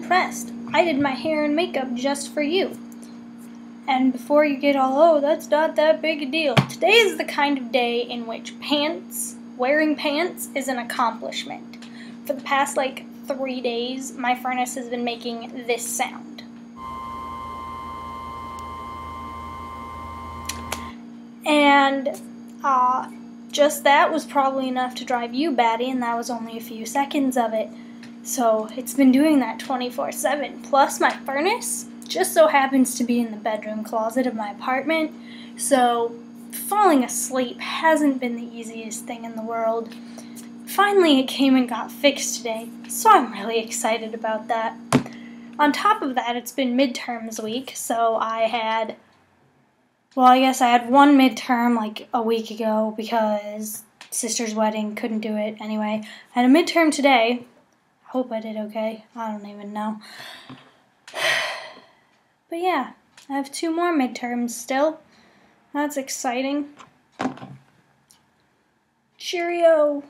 impressed. I did my hair and makeup just for you. And before you get all, oh, that's not that big a deal. Today is the kind of day in which wearing pants is an accomplishment. For the past 3 days, my furnace has been making this sound. And just that was probably enough to drive you batty, and that was only a few seconds of it. So it's been doing that 24/7. Plus my furnace just so happens to be in the bedroom closet of my apartment, so falling asleep hasn't been the easiest thing in the world. Finally it came and got fixed today, so I'm really excited about that. On top of that, it's been midterms week, so I had one midterm a week ago because sister's wedding, couldn't do it anyway. I had a midterm today. Hope I did okay. I don't even know. But yeah, I have 2 more midterms still. That's exciting. Cheerio!